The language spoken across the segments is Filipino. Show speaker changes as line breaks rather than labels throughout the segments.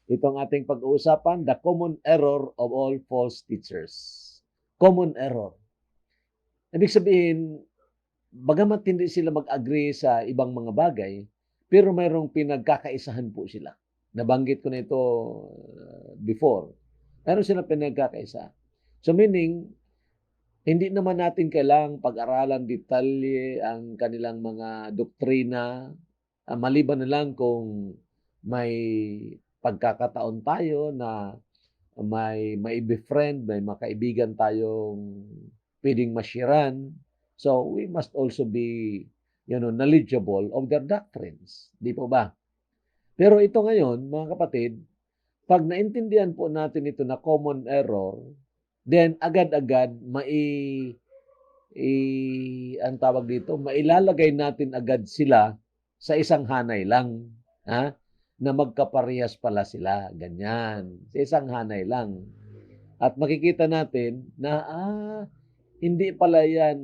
Itong ating pag-uusapan, the common error of all false teachers. Common error. Ibig sabihin, bagamat hindi sila mag-agree sa ibang mga bagay, pero mayroong pinagkakaisahan po sila. Nabanggit ko na ito before. Meron silang pinagkakaisa. So meaning, hindi naman natin kailangang pag-aralan detalye ang kanilang mga doktrina, maliban na lang kung may pagkakataon tayo na may befriend, may makaibigan tayong pwedeng mashiran. So we must also be, knowledgeable of their doctrines. Di po ba? Pero ito ngayon, mga kapatid, pag naintindihan po natin ito na common error, then agad-agad ang tawag dito, mailalagay natin agad sila sa isang hanay lang, ha? Na magkaparehas pala sila, ganyan. Sa isang hanay lang. At makikita natin na hindi pala yan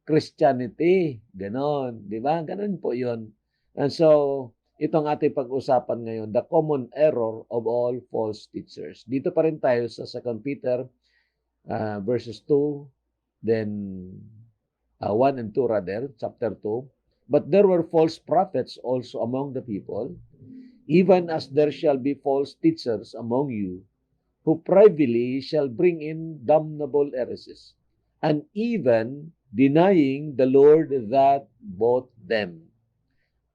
Christianity, ganon, di ba? Ganon po 'yon. And so, itong ating pag-usapan ngayon, the common error of all false teachers. Dito pa rin tayo sa 2 Peter verses 2, then 1 and 2 rather, chapter 2. But there were false prophets also among the people, even as there shall be false teachers among you, who privily shall bring in damnable heresies, and even denying the Lord that bought them.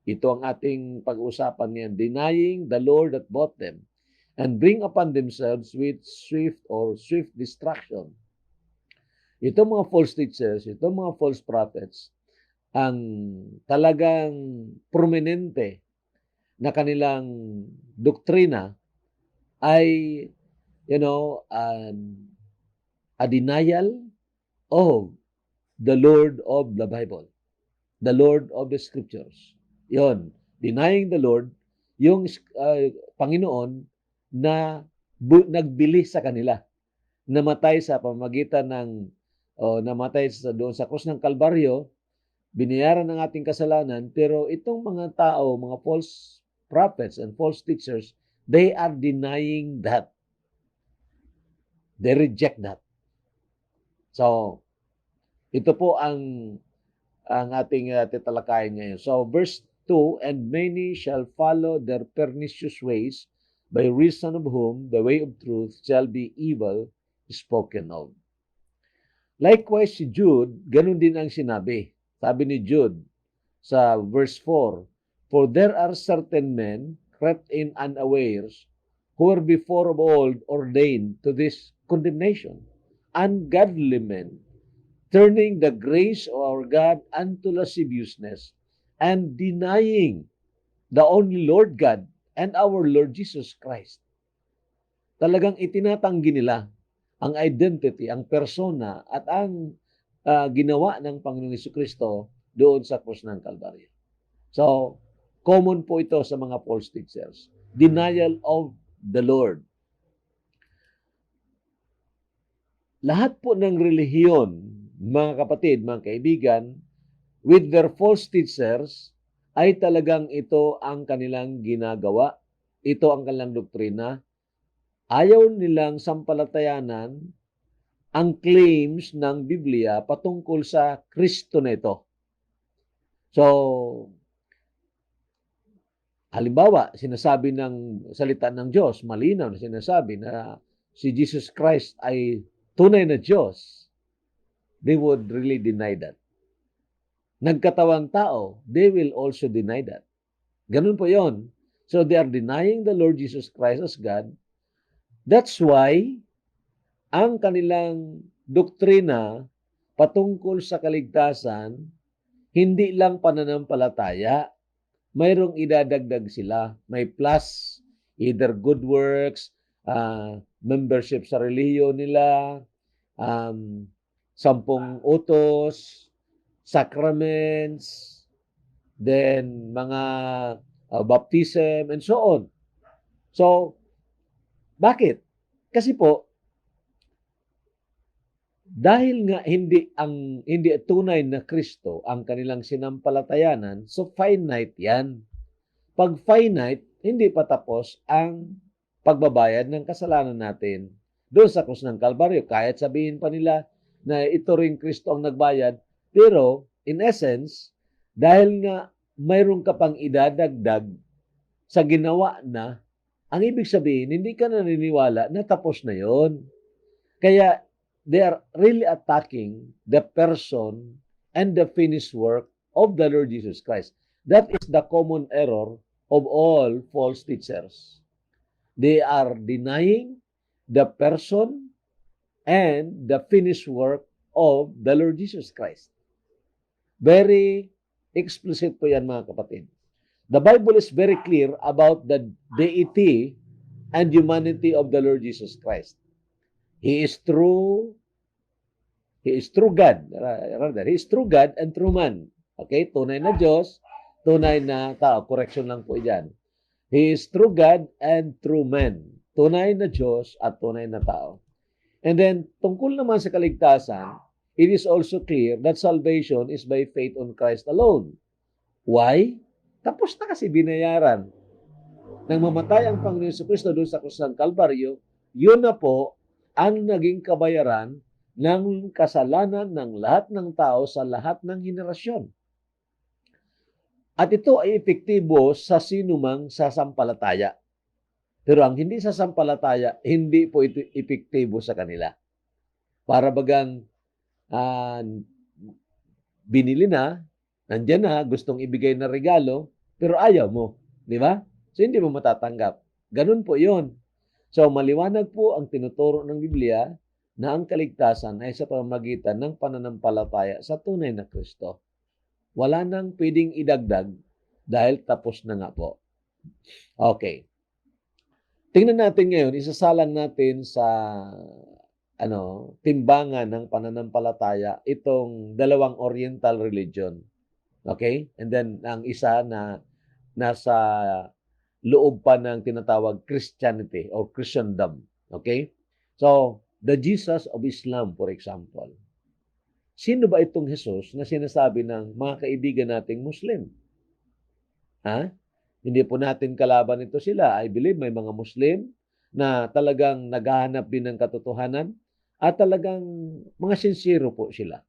Ito ang ating pag-usapan ngayon, denying the Lord that bought them, and bring upon themselves with swift destruction. Itong mga false teachers, itong mga false prophets, ang talagang prominente na kanilang doktrina ay, a denial of the Lord of the Bible, the Lord of the Scriptures. Yon, denying the Lord, yung Panginoon na nagbili sa kanila, namatay sa pamamagitan namatay doon sa krus ng Kalbaryo, binayaran ng ating kasalanan, pero itong mga tao, mga false prophets and false teachers, they are denying that. They reject that. So, ito po ang ating tatalakayin ngayon. So, verse 2, and many shall follow their pernicious ways, by reason of whom the way of truth shall be evil spoken of. Likewise, si Jude, ganun din ang sinabi. Sabi ni Jude sa verse 4, for there are certain men crept in unawares, who were before of old ordained to this condemnation, ungodly men, turning the grace of our God unto lasciviousness, and denying the only Lord God and our Lord Jesus Christ. Talagang itinatanggi nila ang identity, ang persona, at ang ginawa ng Panginoong Jesucristo doon sa krus ng Kalbaryo. So, common po ito sa mga false teachers. Denial of the Lord. Lahat po ng relihiyon, mga kapatid, mga kaibigan, with their false teachers, ay talagang ito ang kanilang ginagawa. Ito ang kanilang doktrina. Ayaw nilang sampalatayanan ang claims ng Biblia patungkol sa Kristo na ito. So, halimbawa, sinasabi ng salita ng Diyos, malinaw na sinasabi na si Jesus Christ ay tunay na Diyos, they would really deny that. Nagkatawang tao, they will also deny that. Ganun po yon. So, they are denying the Lord Jesus Christ as God. That's why, ang kanilang doktrina patungkol sa kaligtasan, hindi lang pananampalataya, mayroong idadagdag sila. May plus, either good works, membership sa relihiyon nila, 10 utos, sacraments, then mga baptism, and so on. So, bakit? Kasi po, dahil nga hindi tunay na Kristo ang kanilang sinampalatayanan, so finite yan. Pag finite, hindi pa tapos ang pagbabayad ng kasalanan natin doon sa krus ng Kalbaryo. Kahit sabihin pa nila na ito ring Kristo ang nagbayad, pero in essence, dahil nga mayroon ka pang idadagdag sa ginawa na, ang ibig sabihin, hindi ka naniniwala na tapos na yon. Kaya they are really attacking the person and the finished work of the Lord Jesus Christ. That is the common error of all false teachers. They are denying the person and the finished work of the Lord Jesus Christ. Very explicit po yan, mga kapatid. The Bible is very clear about the deity and humanity of the Lord Jesus Christ. He is true God. Rather, He is true God and true man. Okay? Tunay na Diyos, tunay na tao. Correction lang po yan. He is true God and true man. Tunay na Diyos at tunay na tao. And then, tungkol naman sa kaligtasan, it is also clear that salvation is by faith on Christ alone. Why? Tapos na kasi binayaran. Nang mamatay ang Panginoon Jesucristo doon sa krus ng Kalbaryo, yun na po ang naging kabayaran ng kasalanan ng lahat ng tao sa lahat ng henerasyon. At ito ay epektibo sa sinumang sasampalataya. Pero ang hindi sasampalataya, hindi po ito epektibo sa kanila. Para bagang binili na, nandiyan na, gustong ibigay na regalo, pero ayaw mo. Di ba? So, hindi mo matatanggap. Ganun po yun. So, maliwanag po ang tinuturo ng Biblia na ang kaligtasan ay sa pamamagitan ng pananampalataya sa tunay na Kristo. Wala nang pwedeng idagdag dahil tapos na nga po. Okay. Tingnan natin ngayon, isasalang natin sa timbangan ng pananampalataya itong dalawang Oriental religion. Okay? And then, ang isa na nasa loob pa ng tinatawag Christianity or Christendom. Okay? So, the Jesus of Islam, for example. Sino ba itong Jesus na sinasabi ng mga kaibigan nating Muslim? Ha? Hindi po natin kalaban ito sila. I believe may mga Muslim na talagang naghahanap din ng katotohanan at talagang mga sincere po sila.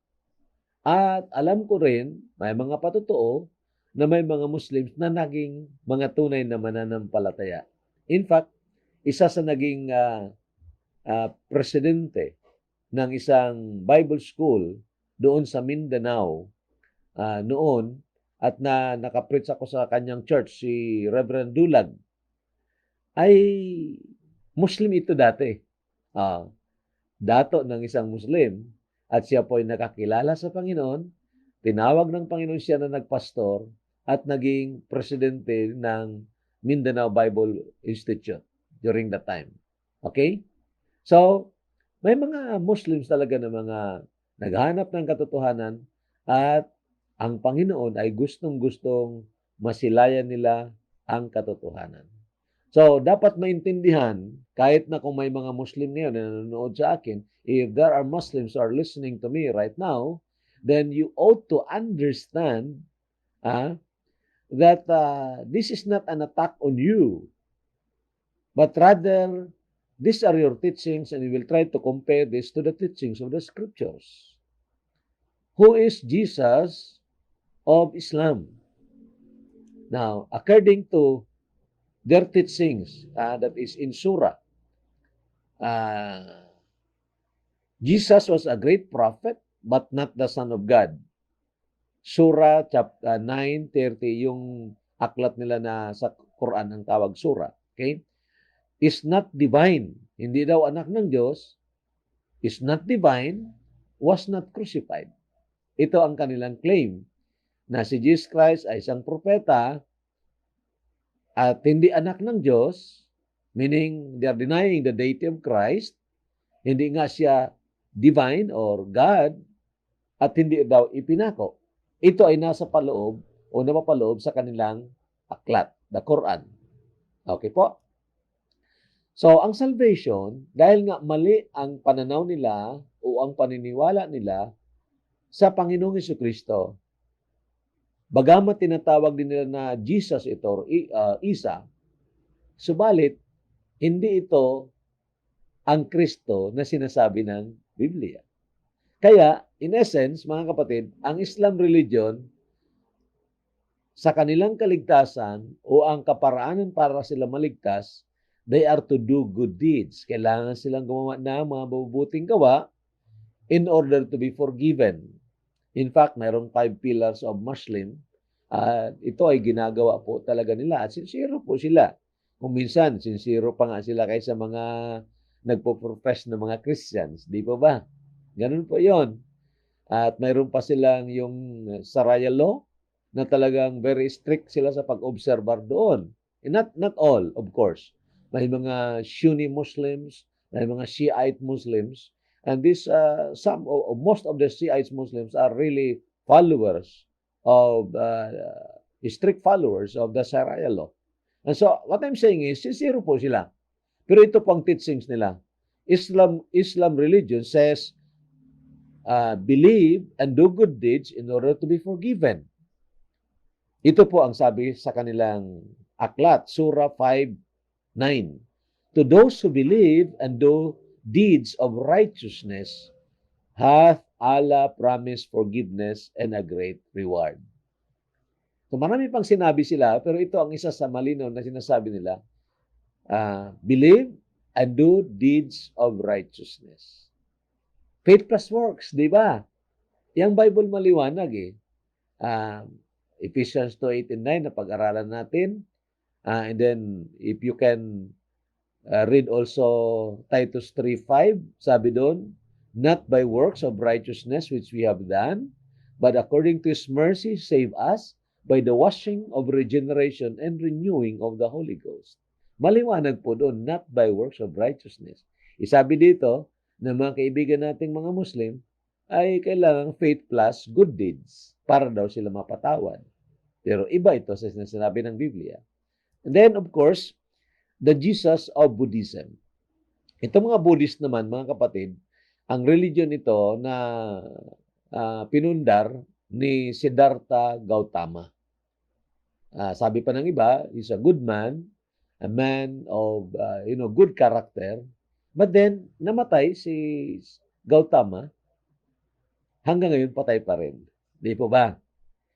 At alam ko rin, may mga patotoo na may mga Muslims na naging mga tunay na mananampalataya. In fact, isa sa naging presidente ng isang Bible school doon sa Mindanao noon at nakapreach ako sa kanyang church, si Reverend Dulag, ay Muslim ito dati. Dato ng isang Muslim at siya po ay nakakilala sa Panginoon, tinawag ng Panginoon siya na nagpastor at naging presidente ng Mindanao Bible Institute during that time. Okay? So, may mga Muslims talaga na mga naghanap ng katotohanan at ang Panginoon ay gustong-gustong masilayan nila ang katotohanan. So, dapat maintindihan, kahit na kung may mga Muslim ngayon na nanonood sa akin, if there are Muslims who are listening to me right now, then you ought to understand that this is not an attack on you, but rather, these are your teachings and we will try to compare this to the teachings of the Scriptures. Who is Jesus of Islam? Now, according to their teachings, that is in Surah, Jesus was a great prophet, but not the Son of God. Surah chapter 9:30, yung aklat nila na sa Quran ang tawag surah. Okay? Is not divine. Hindi daw anak ng Diyos. Is not divine. Was not crucified. Ito ang kanilang claim na si Jesus Christ ay isang propeta at hindi anak ng Diyos, meaning they are denying the deity of Christ. Hindi nga siya divine or God at hindi daw ipinako. Ito ay nasa paloob o napapaloob sa kanilang aklat, the Quran. Okay po? So, ang salvation, dahil nga mali ang pananaw nila o ang paniniwala nila sa Panginoong Jesucristo, bagamat tinatawag din nila na Jesus ito or Isa, Subalit, hindi ito ang Kristo na sinasabi ng Biblia. Kaya, in essence, mga kapatid, ang Islam religion, sa kanilang kaligtasan o ang kaparaanan para sila maligtas, they are to do good deeds. Kailangan silang gumawa ng mga mabubuting gawa in order to be forgiven. In fact, mayroong 5 pillars of Muslim. Ito ay ginagawa po talaga nila at sincere po sila. Kung minsan, sincere pa nga sila kaysa mga nagpo-profess na mga Christians. Di po ba? Ganun po yon. At mayroon pa silang yung Sharia law na talagang very strict sila sa pag-obserbar doon. And not all, of course. May mga Sunni Muslims, may mga Shiite Muslims, and this most of the Shiite Muslims are really followers of strict followers of the Sharia law. And so what I'm saying is, sincere po sila. Pero ito pang teachings nila. Islam religion says, believe and do good deeds in order to be forgiven. Ito po ang sabi sa kanilang aklat, Surah 5:9. To those who believe and do deeds of righteousness, hath Allah promised forgiveness and a great reward. So marami pang sinabi sila, pero ito ang isa sa malinaw na sinasabi nila. Believe and do deeds of righteousness. Faith plus works, di ba? Yang Bible maliwanag eh. Ephesians 2:8-9 na pag-aralan natin. And then, if you can read also Titus 3:5, sabi doon, not by works of righteousness which we have done, but according to His mercy, save us by the washing of regeneration and renewing of the Holy Ghost. Maliwanag po doon, not by works of righteousness. Isabi dito, na mga kaibigan nating mga Muslim, ay kailangan faith plus good deeds para daw sila mapatawad. Pero iba ito sa sinasabi ng Biblia. And then, of course, the Jesus of Buddhism. Itong mga Buddhist naman, mga kapatid, ang religion ito na pinundar ni Siddhartha Gautama. Sabi pa ng iba, he's a good man, a man of good character. But then, namatay si Gautama, hanggang ngayon patay pa rin. Di po ba?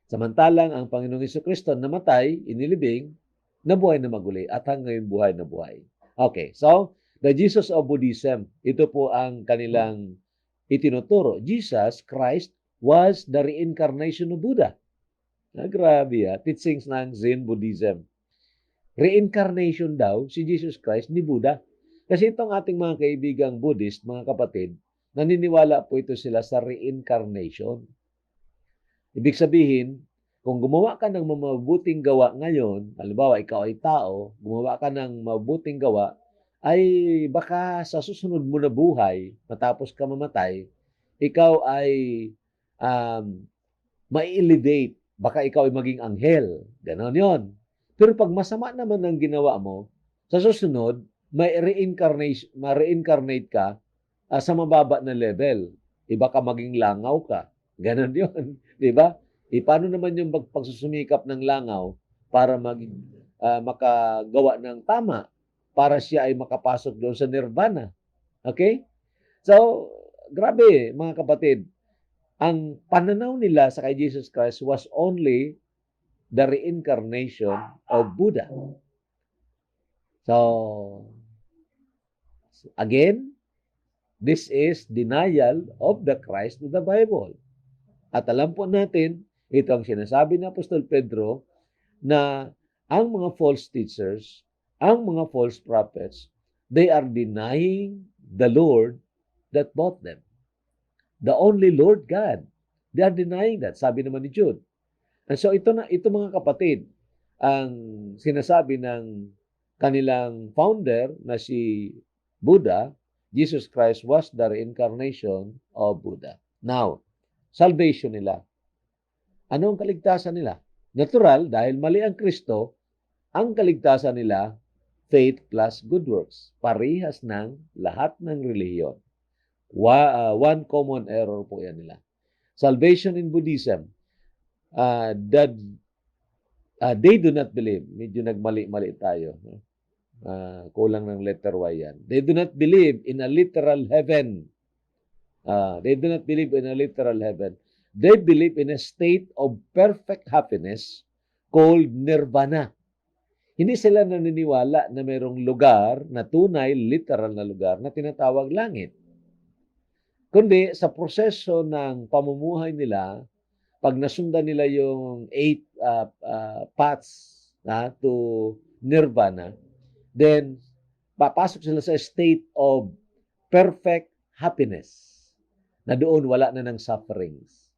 Samantalang ang Panginoong Jesucristo namatay, inilibing, nabuhay na maguli, at hanggang ngayon buhay na buhay. Okay, so, the Jesus of Buddhism, ito po ang kanilang itinuturo. Jesus Christ was the reincarnation of Buddha. Grabe teachings ng Zen Buddhism. Reincarnation daw si Jesus Christ ni Buddha. Kasi itong ating mga kaibigang Buddhist, mga kapatid, naniniwala po ito sila sa reincarnation. Ibig sabihin, kung gumawa ka ng mabuting gawa ngayon, halimbawa ikaw ay tao, gumawa ka ng mabuting gawa, ay baka sa susunod mo na buhay, matapos ka mamatay, ikaw ay ma-elevate. Baka ikaw ay maging anghel. Ganon yon. Pero pag masama naman ang ginawa mo, sa susunod, ma-reincarnate ka sa mababa na level. Iba ka maging langaw ka. Ganon yun. Di ba? Paano naman yung pagsusumikap ng langaw para makagawa ng tama para siya ay makapasok doon sa nirvana? Okay? So, grabe mga kapatid. Ang pananaw nila sa kay Jesus Christ was only the reincarnation of Buddha. So, again, this is denial of the Christ of the Bible. At alam po natin, ito ang sinasabi ni Apostol Pedro na ang mga false teachers, ang mga false prophets, they are denying the Lord that bought them. The only Lord God. They are denying that. Sabi naman ni Jude. And so ito mga kapatid, ang sinasabi ng kanilang founder na si Buddha, Jesus Christ was the reincarnation of Buddha. Now, salvation nila. Ano ang kaligtasan nila? Natural, dahil mali ang Kristo, ang kaligtasan nila, faith plus good works. Parihas ng lahat ng relihiyon. One common error po yan nila. Salvation in Buddhism, that they do not believe. Medyo nagmali-mali tayo. Kulang ng letter Y yan. They do not believe in a literal heaven. They do not believe in a literal heaven. They believe in a state of perfect happiness called nirvana. Hindi sila naniniwala na mayroong lugar na tunay, literal na lugar na tinatawag langit. Kundi sa proseso ng pamumuhay nila, pag nasundan nila yung 8 paths to nirvana, then papasok sila sa state of perfect happiness na doon wala na ng sufferings.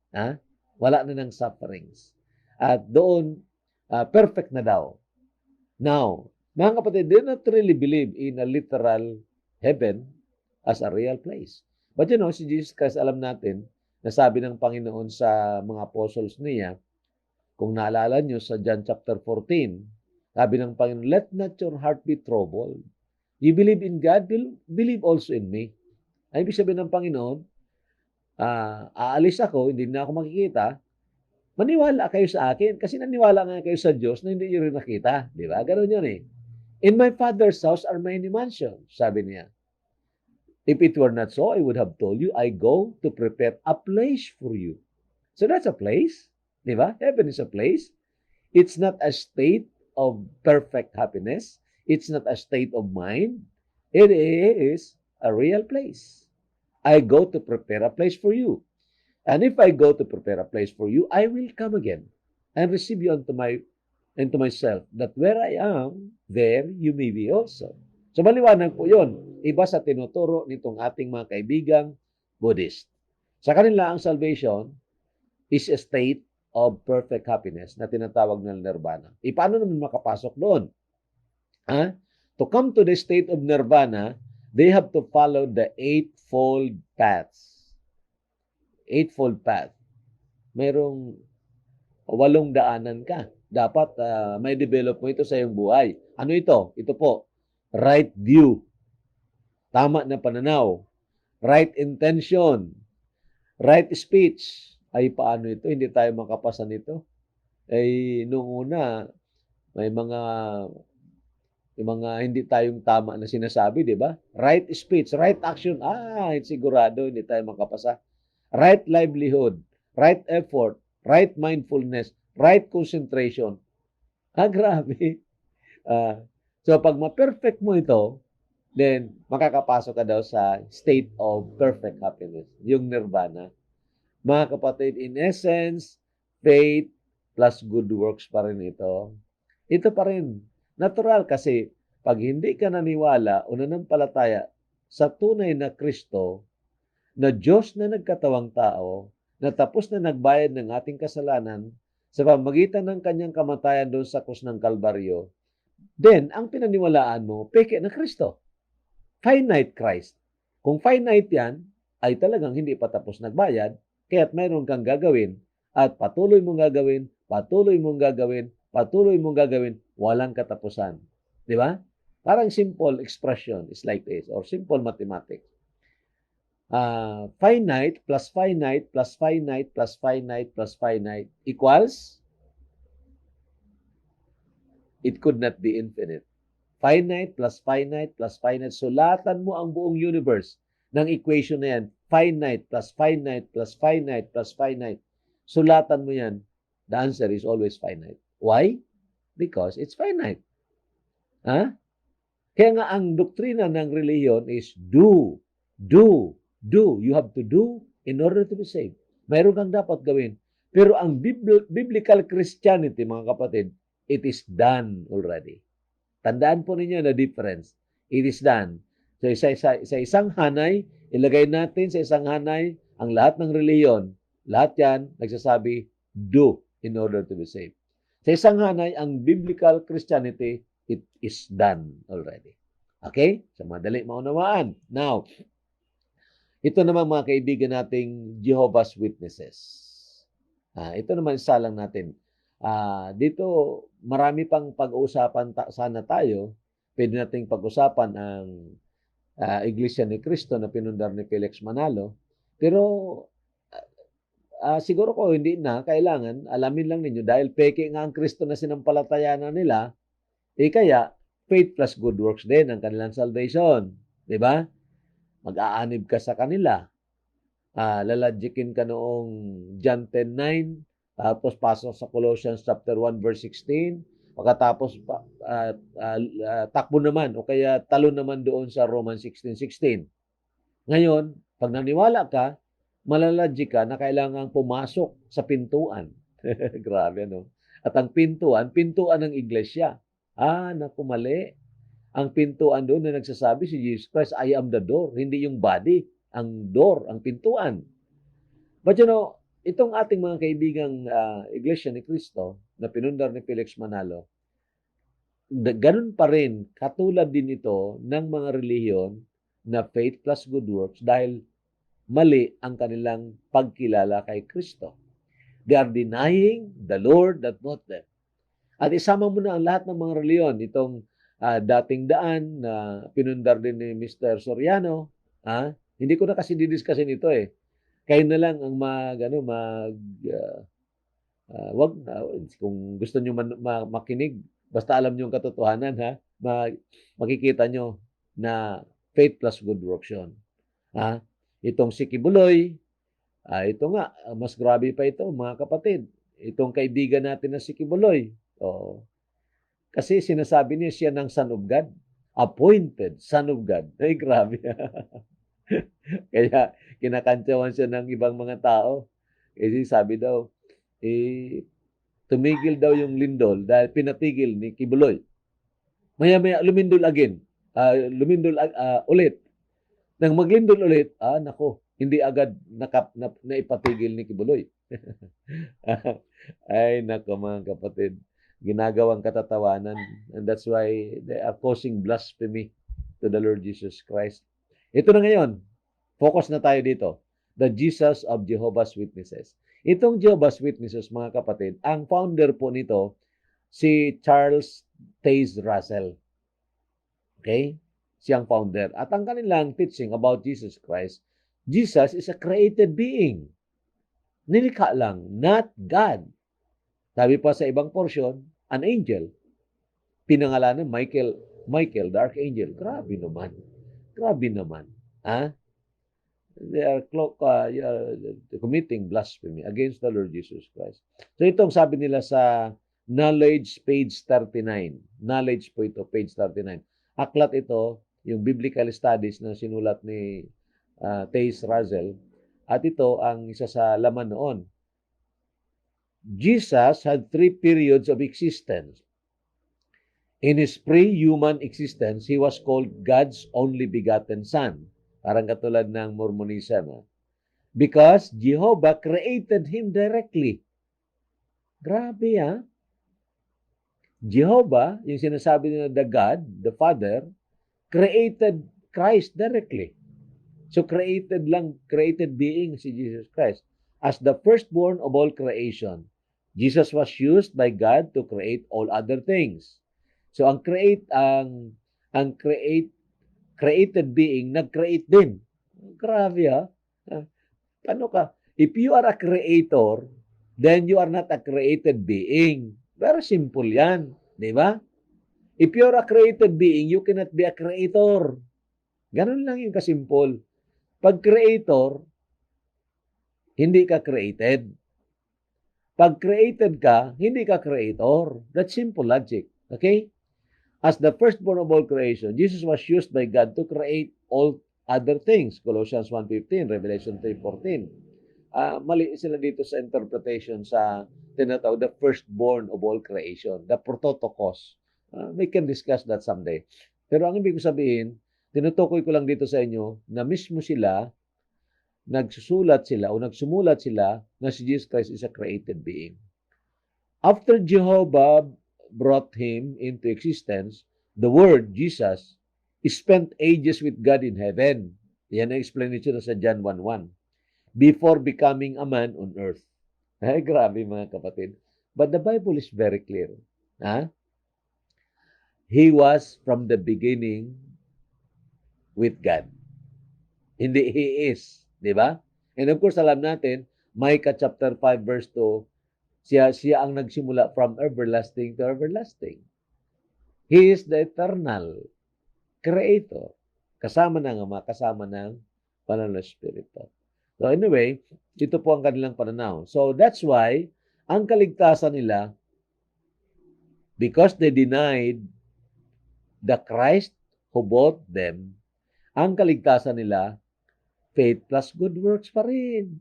Wala na ng sufferings. At doon, perfect na daw. Now, mga kapatid, they do not really believe in a literal heaven as a real place. But you know, si Jesus Christ, alam natin, nasabi ng Panginoon sa mga apostles niya, kung naalala nyo sa John chapter 14, sabi ng Panginoon, let not your heart be troubled. You believe in God, believe also in me. Ay, ibig sabihin ng Panginoon, aalis ako, hindi na ako makikita, maniwala kayo sa akin kasi naniwala nga kayo sa Diyos na hindi nyo rin nakita. Di ba? Ganun yun eh. In my Father's house are many mansions, sabi niya. If it were not so, I would have told you, I go to prepare a place for you. So that's a place. Di ba? Heaven is a place. It's not a state of perfect happiness. It's not a state of mind. It is a real place. I go to prepare a place for you. And if I go to prepare a place for you, I will come again and receive you unto myself, that where I am, there you may be also. So maliwanag po yun. Iba sa tinuturo nitong ating mga kaibigang Buddhist. Sa kanila, ang salvation is a state of perfect happiness na tinatawag na nirvana. Paano naman makapasok doon? To come to the state of nirvana, they have to follow the eightfold paths. Eightfold path. Mayroong 8 daanan ka. Dapat may develop mo ito sa iyong buhay. Ano ito? Ito po, right view. Tama na pananaw. Right intention. Right speech. Ay, paano ito? Hindi tayo makapasa nito. Ay, noong una, may mga hindi tayong tama na sinasabi, di ba? Right speech, right action. Sigurado, hindi tayo makapasa. Right livelihood, right effort, right mindfulness, right concentration. Grabe. So, pag ma-perfect mo ito, then makakapasok ka daw sa state of perfect happiness, yung nirvana. Mga kapatid, in essence, faith plus good works pa rin ito. Ito pa rin. Natural kasi pag hindi ka naniwala o nanampalataya sa tunay na Kristo, na Diyos na nagkatawang tao, na tapos na nagbayad ng ating kasalanan sa pamagitan ng kanyang kamatayan doon sa krus ng Kalbaryo, then ang pinaniwalaan mo, peke na Kristo. Finite Christ. Kung finite yan, ay talagang hindi pa tapos nagbayad, kaya't mayroon kang gagawin at patuloy mong gagawin, patuloy mong gagawin, patuloy mong gagawin, walang katapusan. Di ba? Parang simple expression is like this, or simple mathematics. Finite plus finite plus finite plus finite plus finite equals, it could not be infinite. Finite plus finite plus finite. Sulatan mo ang buong universe ng equation na yan. Finite plus finite plus finite plus finite. Sulatan mo yan. The answer is always finite. Why? Because it's finite. Kaya nga ang doktrina ng reliyon is do. You have to do in order to be saved. Mayroon kang dapat gawin. Pero ang biblical Christianity, mga kapatid, it is done already. Tandaan po ninyo the difference. It is done. So sa isang hanay, ilagay natin sa isang hanay ang lahat ng reliyon. Lahat yan nagsasabi, do in order to be saved. Sa isang hanay, ang biblical Christianity, it is done already. Okay? So madali maunawaan. Now, ito naman mga kaibigan nating Jehovah's Witnesses. Ito naman isa lang natin. Dito, marami pang pag-uusapan sana tayo. Pwede nating pag-usapan ang Iglesia ni Cristo na pinundar ni Felix Manalo. Pero siguro ko hindi na kailangan. Alamin lang ninyo dahil peke nga ang Kristo na sinampalatayanan nila, kaya faith plus good works din ang kanilang salvation. Di ba? Mag-aanib ka sa kanila. Lalagyikin ka noong John 10:9, tapos pasok sa Colossians chapter 1 verse 16, pagkatapos takbo naman o kaya talon naman doon sa Romans 16:16. Ngayon, pag naniwala ka, malaladyi ka na kailangang pumasok sa pintuan. Grabe, no? At ang pintuan ng iglesia. Naku, mali. Ang pintuan doon na nagsasabi si Jesus Christ, I am the door, hindi yung body. Ang door, ang pintuan. But you know, itong ating mga kaibigang Iglesia ni Cristo na pinundar ni Felix Manalo, ganun pa rin, katulad din ito ng mga relihiyon na faith plus good works dahil mali ang kanilang pagkilala kay Kristo. They are denying the Lord that bought them. At isama mo na ang lahat ng mga relihiyon, itong dating daan na pinundar din ni Mr. Soriano, hindi ko na kasi didiscusin ito eh. Kayo na lang ang wag na, kung gusto nyo makinig, basta alam nyo yung katotohanan, makikita nyo na faith plus good works yun. Itong si Kibuloy, ito nga, mas grabe pa ito, mga kapatid. Itong kaibigan natin na si Kibuloy, kasi sinasabi niya siya ng Son of God, appointed Son of God. Ay, grabe. Kaya kinakantsawan siya ng ibang mga tao. Kasi sabi daw, tumigil daw yung lindol dahil pinatigil ni Kibuloy. Maya-maya lumindol again. Lumindol ulit. Nang maglindol ulit, nako, hindi agad naipatigil ni Kibuloy. Ay, nako mga kapatid. Ginagawang katatawanan. And that's why they are causing blasphemy to the Lord Jesus Christ. Ito na ngayon, focus na tayo dito. The Jesus of Jehovah's Witnesses. Itong Jehovah's Witnesses, mga kapatid, ang founder po nito, si Charles Taze Russell. Okay? Siyang founder. At ang kanilang teaching about Jesus Christ, Jesus is a created being. Nilikha lang, not God. Sabi pa sa ibang portion, an angel. Pinangalanan Michael, the archangel. Grabe naman. They are committing blasphemy against the Lord Jesus Christ. So itong sabi nila sa Knowledge, page 39. Knowledge po ito, page 39. Aklat ito, yung biblical studies na sinulat ni Taze Russell. At ito ang isa sa laman noon. Jesus had 3 periods of existence. In his pre-human existence, he was called God's only begotten Son. Parang katulad ng Mormonism. Because Jehovah created him directly. Grabe Jehovah, yung sinasabi nila the God, the Father, created Christ directly. So created being si Jesus Christ. As the firstborn of all creation, Jesus was used by God to create all other things. So ang created being nag-create din. Grabe Paano ka? If you are a creator, then you are not a created being. Very simple 'yan, 'di ba? If you are a created being, you cannot be a creator. Ganun lang yung kasimple. Pag creator, hindi ka created. Pag created ka, hindi ka creator. That's simple logic. Okay? As the firstborn of all creation, Jesus was used by God to create all other things. Colossians 1:15, Revelation 3:14. Mali sila dito sa interpretation sa tinatawag the firstborn of all creation, the prototokos. We can discuss that someday. Pero ang ibig sabihin, tinutukoy ko lang dito sa inyo na mismo sila, nagsumulat sila na si Jesus Christ is a created being. After Jehovah brought him into existence, the Word, Jesus, spent ages with God in heaven. Yan ang explanation sa John 1:1. Before becoming a man on earth. Ay, grabe mga kapatid. But the Bible is very clear. He was from the beginning with God. Hindi He is. Di ba? And of course, alam natin, Micah chapter 5 verse 2, siya ang nagsimula from everlasting to everlasting. He is the eternal creator. Kasama ng Ama, kasama ng Banal na Espiritu. So anyway, ito po ang kanilang pananaw. So that's why, ang kaligtasan nila, because they denied the Christ who bought them, ang kaligtasan nila, faith plus good works pa rin.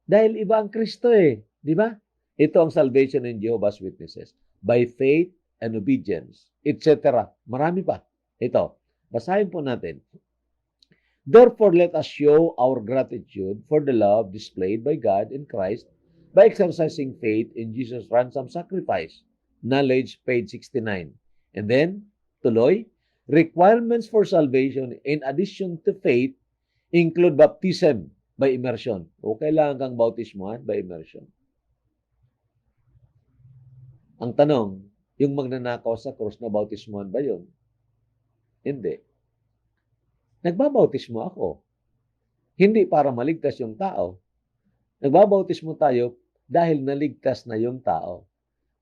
Dahil iba ang Kristo eh. Di ba? Ito ang salvation ng Jehovah's Witnesses. By faith and obedience, etc. Marami pa. Ito, basahin po natin. Therefore, let us show our gratitude for the love displayed by God in Christ by exercising faith in Jesus' ransom sacrifice. Knowledge, page 69. And then, tuloy, requirements for salvation in addition to faith include baptism by immersion. O kailangan kang bautismuhan by immersion. Ang tanong, yung magnanakaw sa krus na bautismuhan ba yun? Hindi. Nagbabautismo ako. Hindi para maligtas yung tao. Nagbabautismo tayo dahil naligtas na yung tao.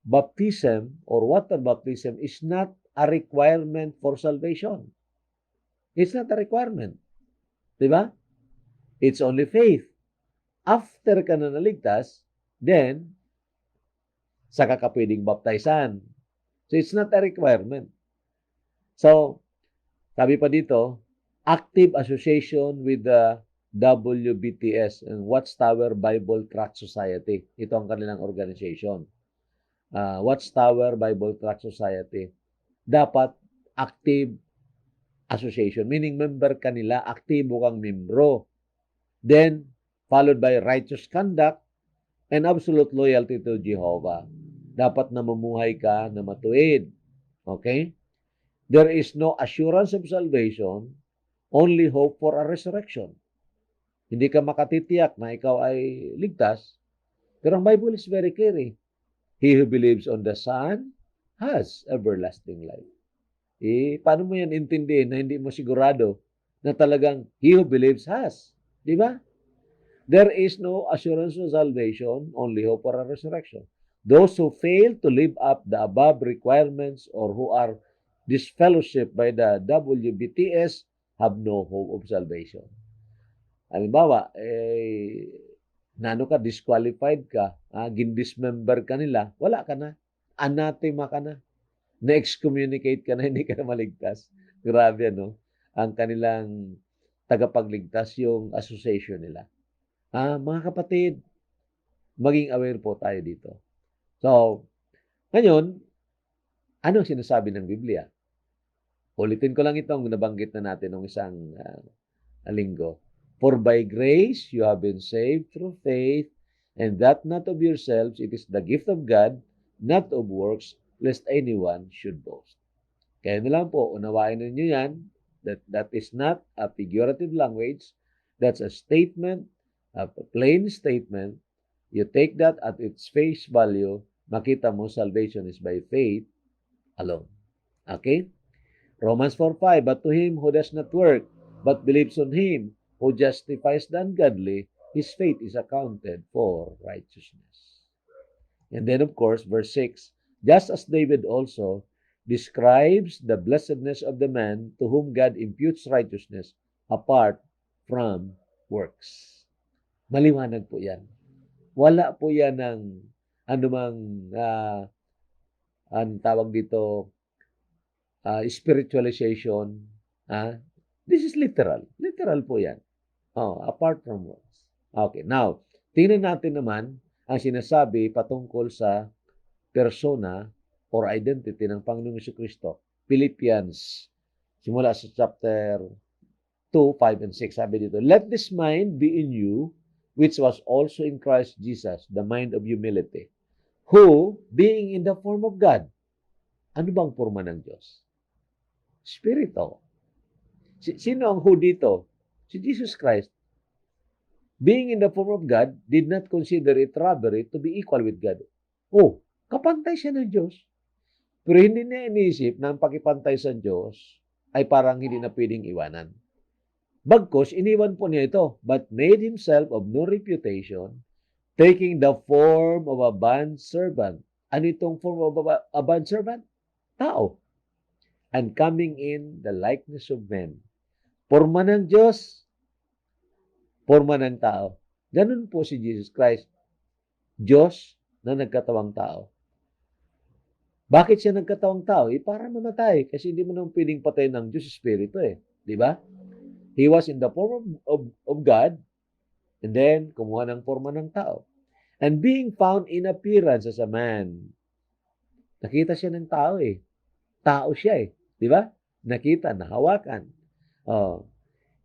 Baptism or water baptism is not a requirement for salvation. It's not a requirement. Diba? It's only faith. After ka na naligtas, then, saka ka pwedeng baptizan. So, it's not a requirement. So, sabi pa dito, active association with the WBTS and Watchtower Bible Tract Society. Ito ang kanilang organization. Watchtower Bible Tract Society. Dapat active association, meaning member ka nila, aktibo kang membro. Then, followed by righteous conduct and absolute loyalty to Jehovah. Dapat na mamuhay ka na matuwid. Okay? There is no assurance of salvation, only hope for a resurrection. Hindi ka makatitiyak na ikaw ay ligtas, pero ang Bible is very clear eh. He who believes on the Son has everlasting life. Paano mo yan intindihin na hindi mo sigurado na talagang he who believes has? Di ba? There is no assurance of salvation, only hope for a resurrection. Those who fail to live up the above requirements or who are disfellowshipped by the WBTS have no hope of salvation. Halimbawa, disqualified ka, gindismember ka nila, wala ka na. Anathema ka na. Na-excommunicate ka na, hindi ka na maligtas. Grabe, no? Ang kanilang tagapagligtas, yung association nila. Mga kapatid, maging aware po tayo dito. So, ngayon, anong sinasabi ng Biblia? Ulitin ko lang itong nabanggit na natin ng isang linggo. For by grace you have been saved through faith, and that not of yourselves, it is the gift of God, not of works, lest anyone should boast. Kaya na lang po, unawain ninyo yan, that is not a figurative language, that's a statement, a plain statement. You take that at its face value, makita mo salvation is by faith alone. Okay? Romans 4:5, but to him who does not work, but believes on him who justifies the ungodly, his faith is accounted for righteousness. And then, of course, verse 6, just as David also describes the blessedness of the man to whom God imputes righteousness apart from works. Maliwanag po yan. Wala po yan ng anumang, ang tawag dito, spiritualization. This is literal. Literal po yan. Apart from works. Okay, now, tingnan natin naman ang sinasabi patungkol sa persona or identity ng Panginoong Jesucristo. Philippians, simula sa chapter 2, 5, and 6. Sabi dito, let this mind be in you, which was also in Christ Jesus, the mind of humility, who, being in the form of God, ano bang forma ng Diyos? Spirito. Sino ang who dito? Si Jesus Christ. Being in the form of God, did not consider it robbery to be equal with God. Kapantay siya ng Diyos. Pero hindi niya iniisip na ang pakipantay sa Diyos ay parang hindi na pwedeng iwanan. Bagkus, iniwan po niya ito, but made himself of no reputation, taking the form of a bondservant. Ano itong form of a bondservant? Tao. and coming in the likeness of men. Porma ng Diyos, porma ng tao. Ganun po si Jesus Christ, Diyos na nagkatawang tao. Bakit siya nagkatawang tao? Para mamatay. Kasi hindi mo naman pwedeng patayin ng Diyos Espiritu Di ba? He was in the form of God, and then kumuha ng forma ng tao. And being found in appearance as a man. Nakita siya ng tao Tao siya Di ba? Nakita, nahawakan.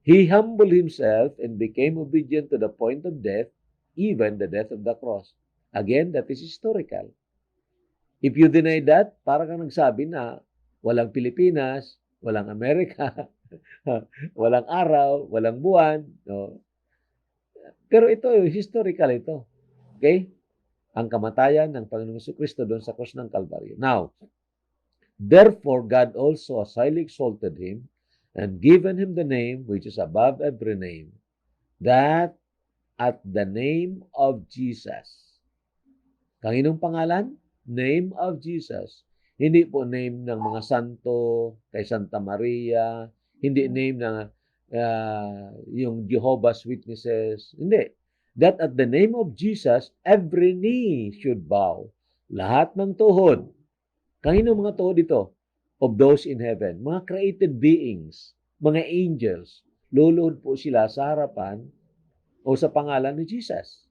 He humbled himself and became obedient to the point of death, even the death of the cross. Again, that is historical. If you deny that, para kang nagsabi na walang Pilipinas, walang Amerika, walang araw, walang buwan. Pero ito, historical ito. Okay? Ang kamatayan ng Panginoong Jesucristo doon sa krus ng Kalbaryo. Now, therefore, God also has highly exalted him and given him the name which is above every name, that at the name of Jesus. Kanginong pangalan? Name of Jesus. Hindi po name ng mga santo, kay Santa Maria, hindi name ng yung Jehovah's Witnesses. Hindi. That at the name of Jesus, every knee should bow. Lahat ng tuhod. Kanino mga tuhod ito? Of those in heaven. Mga created beings, mga angels. Luluhod po sila sa harapan o sa pangalan ni Jesus.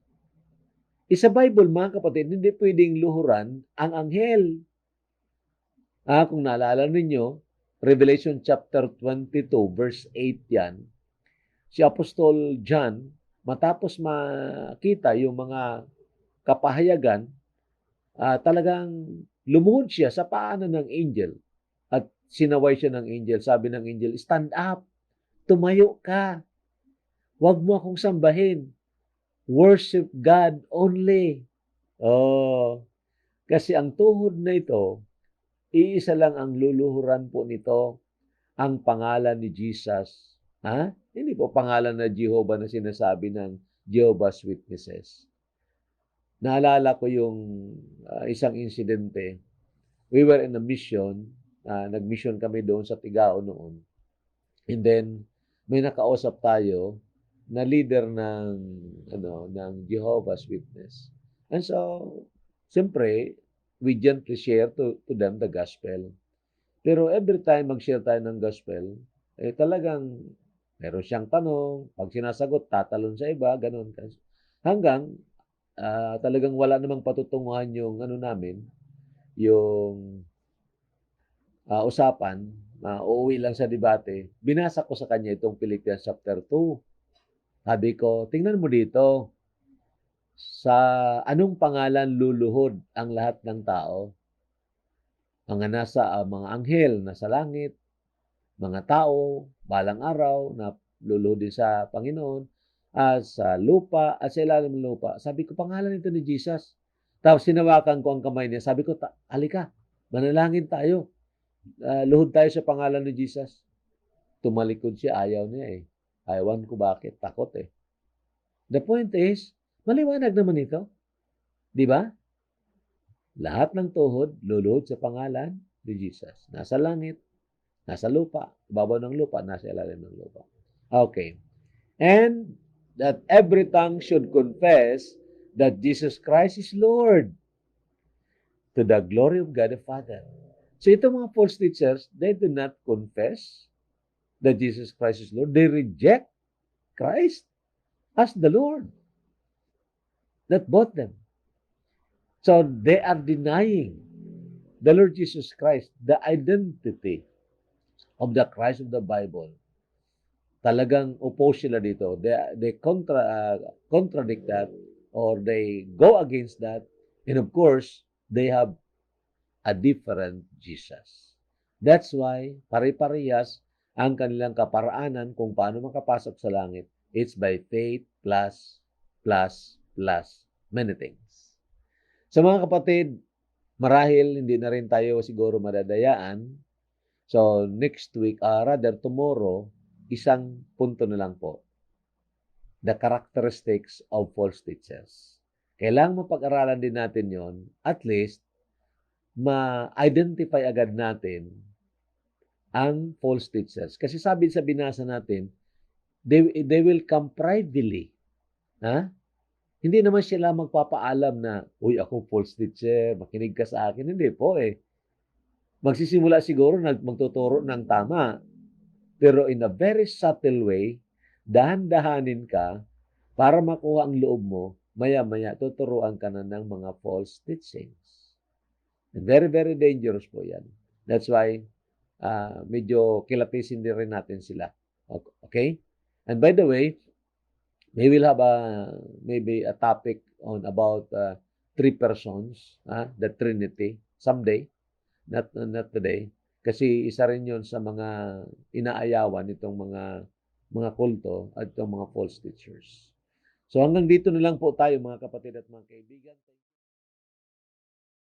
Sa Bible, mga kapatid, hindi pwedeng luhuran ang anghel. Kung naalala ninyo, Revelation chapter 22, verse 8 yan. Si Apostol John, matapos makita yung mga kapahayagan, talagang lumuhod siya sa paanan ng angel. At sinaway siya ng angel. Sabi ng angel, stand up. Tumayo ka. Huwag mo akong sambahin. Worship God only. Kasi ang tuhod na ito, iisa lang ang luluhuran po nito, ang pangalan ni Jesus. Hindi po pangalan na Jehovah na sinasabi ng Jehovah's Witnesses. Naalala ko yung isang insidente. We were in a mission. Nag-mission kami doon sa Tigao noon. And then, may nakausap tayo na leader ng Jehovah's Witness. And so, siyempre, we gently share to them the gospel. Pero every time mag-share tayo ng gospel, talagang meron siyang tanong, pag sinasagot, tatalon sa iba, ganun. Hanggang talagang wala namang patutunguhan yung namin, yung usapan, uuwi lang sa debate. Binasa ko sa kanya itong Philippians chapter 2. Sabi ko, tingnan mo dito, sa anong pangalan luluhod ang lahat ng tao? Mga mga anghel nasa langit, mga tao, balang araw na luluhod din sa Panginoon, sa lupa, at sa ilalim ng lupa. Sabi ko, pangalan ito ni Jesus. Tapos sinawakan ko ang kamay niya. Sabi ko, halika, manalangin tayo. Luhod tayo sa pangalan ni Jesus. Tumalikod siya, ayaw niya Ayawan ko bakit, takot The point is, maliwanag naman ito. Di ba? Lahat ng tuhod, luluhod sa pangalan ni Jesus. Nasa langit, nasa lupa, ibabaw ng lupa, nasa ilalim ng lupa. Okay. And that every tongue should confess that Jesus Christ is Lord, to the glory of God the Father. So itong mga false teachers, they do not confess that Jesus Christ is Lord. They reject Christ as the Lord. Not both them. So they are denying the Lord Jesus Christ, the identity of the Christ of the Bible. Talagang oppose sila dito. They contradict that, or they go against that. And of course, they have a different Jesus. That's why pare-parehas ang kanilang kaparaanan kung paano makapasok sa langit. It's by faith plus many things. Sa mga kapatid, marahil hindi na rin tayo siguro madadayaan. So, next week, rather tomorrow, isang punto na lang po. The characteristics of false teachers. Kailangan mapag-aralan din natin yon, at least, ma-identify agad natin ang false teachers. Kasi sabi sa binasa natin, they will come privately. Ha? Hindi naman sila magpapaalam na, uy, ako false teacher, makinig ka sa akin. Hindi po eh. Magsisimula siguro magtuturo ng tama. Pero in a very subtle way, dahan-dahanin ka para makuha ang loob mo, maya-maya tuturuan ka na ng mga false teachings. And very, very dangerous po yan. That's why medyo kilatisin din rin natin sila. Okay? And by the way, we will have maybe a topic on about three persons, the Trinity, someday, not today. Kasi isa rin yun sa mga inaayawan itong mga kulto at itong mga false teachers. So hanggang dito na lang po tayo mga kapatid at mga kaibigan.